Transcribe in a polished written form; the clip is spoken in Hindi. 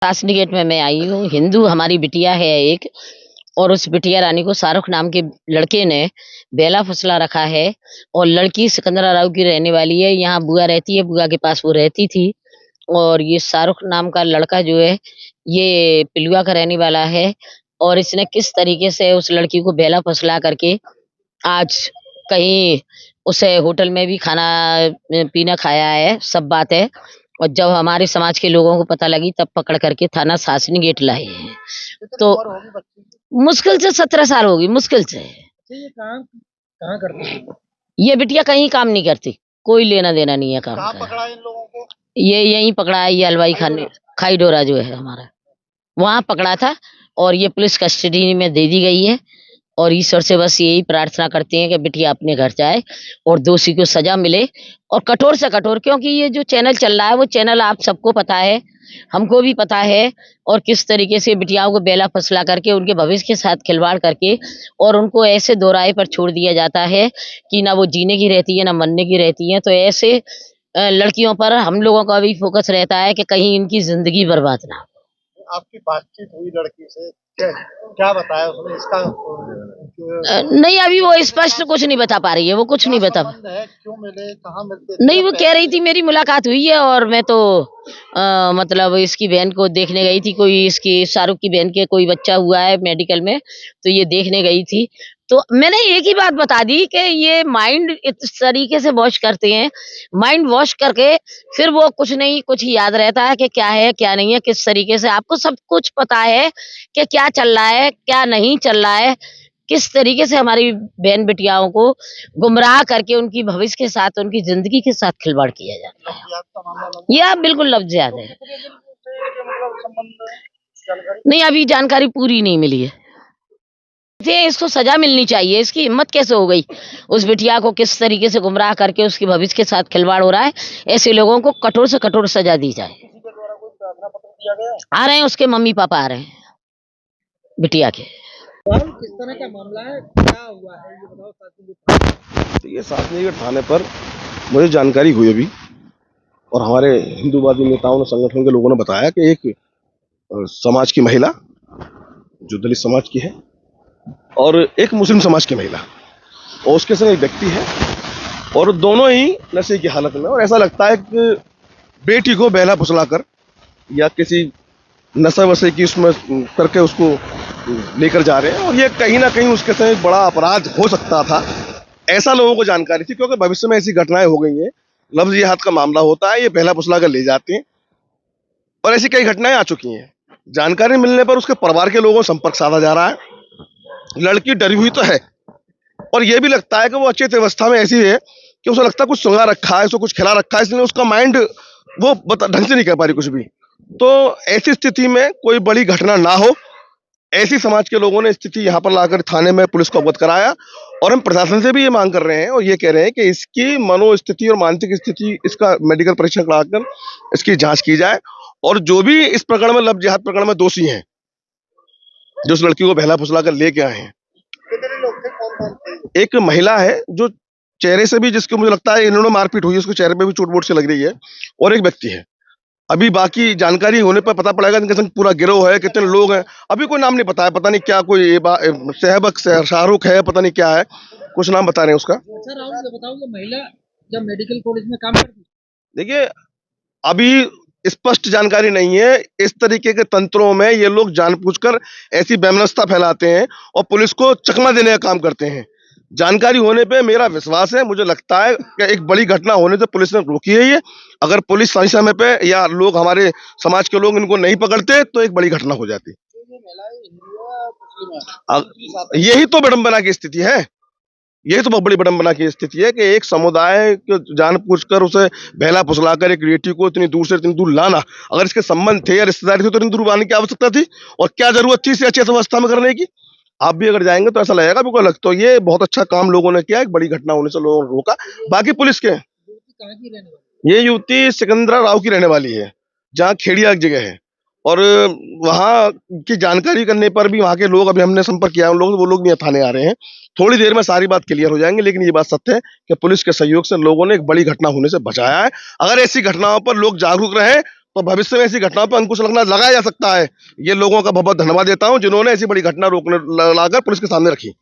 शासनी गेट में मैं आई हूँ। हिंदू हमारी बिटिया है एक, और उस बिटिया रानी को शाहरुख नाम के लड़के ने बेला फुसला रखा है। और लड़की सिकंदरा राव की रहने वाली है। यहाँ बुआ रहती है, बुआ के पास वो रहती थी। और ये शाहरुख नाम का लड़का जो है, ये पिलुआ का रहने वाला है। और इसने किस तरीके से उस लड़की को बेला फुसला करके आज कहीं उसे होटल में भी खाना पीना खाया है, सब बात है। और जब हमारे समाज के लोगों को पता लगी तब पकड़ करके थाना शासनी गेट लाए हैं। तो मुश्किल से 17 साल होगी, मुश्किल से। ये काम कहाँ करते हैं? ये बिटिया कहीं काम नहीं करती, कोई लेना देना नहीं है काम कहाँ का। पकड़ा इन लोगों को? ये यहीं पकड़ा है, ये हलवाई खाने खाई डोरा जो है हमारा, वहां पकड़ा था। और ये पुलिस कस्टडी में दे दी गई है। और ईश्वर से बस यही प्रार्थना करते हैं कि बिटिया अपने घर जाए और दोषी को सजा मिले, और कठोर से कठोर। क्योंकि ये जो चैनल चल रहा है, वो चैनल आप सबको पता है, हमको भी पता है। और किस तरीके से बिटियाओं को बेला फसला करके उनके भविष्य के साथ खिलवाड़ करके और उनको ऐसे दोराहे पर छोड़ दिया जाता है कि ना वो जीने की रहती है ना मरने की रहती है। तो ऐसे लड़कियों पर हम लोगों का भी फोकस रहता है कि कहीं इनकी जिंदगी बर्बाद ना हो। आपकी बातचीत हुई लड़की से, क्या बताया उसने? इसका नहीं, अभी वो स्पष्ट कुछ नहीं बता पा रही है, वो कुछ नहीं बता। क्यों मिले, कहाँ मिलते? नहीं, वो कह रही थी मेरी मुलाकात हुई है और मैं तो मतलब इसकी बहन को देखने गई थी। कोई इसकी शाहरुख की बहन के कोई बच्चा हुआ है मेडिकल में, तो ये देखने गई थी। तो मैंने एक ही बात बता दी कि ये माइंड इस तरीके से वॉश करते हैं, माइंड वॉश करके फिर वो कुछ नहीं कुछ याद रहता है कि क्या है क्या नहीं है, किस तरीके से। आपको सब कुछ पता है कि क्या चल रहा है क्या नहीं चल रहा है, किस तरीके से हमारी बहन बिटियाओं को गुमराह करके उनकी भविष्य के साथ, उनकी जिंदगी के साथ खिलवाड़ किया जाता है। यह बिल्कुल लफ्ज याद है। नहीं, अभी जानकारी पूरी नहीं मिली है। इसको सजा मिलनी चाहिए। इसकी हिम्मत कैसे हो गई? उस बिटिया को किस तरीके से गुमराह करके उसके भविष्य के साथ खिलवाड़ हो रहा है। ऐसे लोगों को कठोर से कठोर सजा दी जाए। आ रहे हैं, उसके मम्मी पापा आ रहे हैं बिटिया के। किस तरह का मामला है, क्या हुआ है ये बताओ। तो ये शासनी गेट थाने पर मुझे जानकारी हुई अभी, और हमारे हिंदूवादी नेताओं ने, संगठन के लोगों ने बताया कि एक समाज की महिला जो दलित समाज की है और एक मुस्लिम समाज की महिला, और उसके संग एक व्यक्ति है, और दोनों ही नशे की हालत में। और ऐसा लगता है कि बेटी को बहला फुसला कर या किसी नशा वशे की उसमें करके उसको लेकर जा रहे हैं। और ये कहीं ना कहीं उसके संग एक बड़ा अपराध हो सकता था, ऐसा लोगों को जानकारी थी। क्योंकि भविष्य में ऐसी घटनाएं हो गई हैं, लफ्ज जिहाद का मामला होता है, ये बहला फुसला कर ले जाते हैं, और ऐसी कई घटनाएं आ चुकी हैं। जानकारी मिलने पर उसके परिवार के लोगों से संपर्क साधा जा रहा है। लड़की डरी हुई तो है, और ये भी लगता है कि वो अचेत अवस्था में ऐसी है कि उसे लगता है कुछ सुंगा रखा है, उसको कुछ खिला रखा है, इसलिए उसका माइंड वो ढंग से नहीं कर पा रही कुछ भी। तो ऐसी स्थिति में कोई बड़ी घटना ना हो, ऐसी समाज के लोगों ने स्थिति यहाँ पर लाकर थाने में पुलिस को अवगत कराया। और हम प्रशासन से भी ये मांग कर रहे हैं और ये कह रहे हैं कि इसकी मनोस्थिति और मानसिक स्थिति, इसका मेडिकल परीक्षण कराकर इसकी जांच की जाए। और जो भी इस प्रकरण में, लव जिहाद प्रकरण में दोषी हैं, जो उस लड़की को बहला फुसला कर लेके आए हैं, एक महिला है जो चेहरे से भी, जिसको मुझे लगता है इन्होंने मारपीट हुई है, उसके चेहरे पे भी चोट वोट से लग रही है, और एक व्यक्ति है। अभी बाकी जानकारी होने पर पता पड़ेगा इनके संग पूरा गिरोह है, कितने लोग हैं। अभी कोई नाम नहीं पता है, पता नहीं क्या कोई सहबक शाहरुख है, पता नहीं क्या है, कुछ नाम बता रहे हैं उसका। अच्छा राहुल, ये बताओ, ये महिला जब मेडिकल कॉलेज में काम करती? देखिए, अभी स्पष्ट जानकारी नहीं है। इस तरीके के तंत्रों में ये लोग जानबूझकर ऐसी वैमनस्यता फैलाते हैं और पुलिस को चकमा देने का काम करते हैं। जानकारी होने पे मेरा विश्वास है, मुझे लगता है कि एक बड़ी घटना होने से पुलिस ने रोकी है ये। अगर पुलिस सही समय पे या लोग, हमारे समाज के लोग इनको नहीं पकड़ते तो एक बड़ी घटना हो जाती। यही तो विडंबना की स्थिति है, यही तो बहुत बड़ी विडंबना की स्थिति है कि एक समुदाय को जानबूझकर उसे बहला फुसलाकर एक बेटी को इतनी दूर से इतनी दूर लाना। अगर इसके संबंध थे या रिश्तेदारी थे तो इतनी दूर लाने की आवश्यकता थी, और क्या जरूरत थी इसे अचेत अवस्था में करने की? आप भी अगर जाएंगे तो ऐसा लगेगा बिल्कुल अलग। तो ये बहुत अच्छा काम लोगों ने किया, एक बड़ी घटना होने से लोगों ने रोका। बाकी पुलिस के, ये युवती सिकंदरा राव की रहने वाली है, जहाँ खेड़िया एक जगह है। और वहाँ की जानकारी करने पर भी वहाँ के लोग, अभी हमने संपर्क किया उन लोगों से, वो लोग भी थाने आ रहे हैं। थोड़ी देर में सारी बात क्लियर हो जाएंगी। लेकिन ये बात सत्य है कि पुलिस के सहयोग से लोगों ने एक बड़ी घटना होने से बचाया है। अगर ऐसी घटनाओं पर लोग जागरूक रहे तो भविष्य में ऐसी घटनाओं पर अंकुश लगाया जा सकता है। ये लोगों का बहुत बहुत धन्यवाद देता हूं जिन्होंने ऐसी बड़ी घटना रोकने लाकर पुलिस के सामने रखी।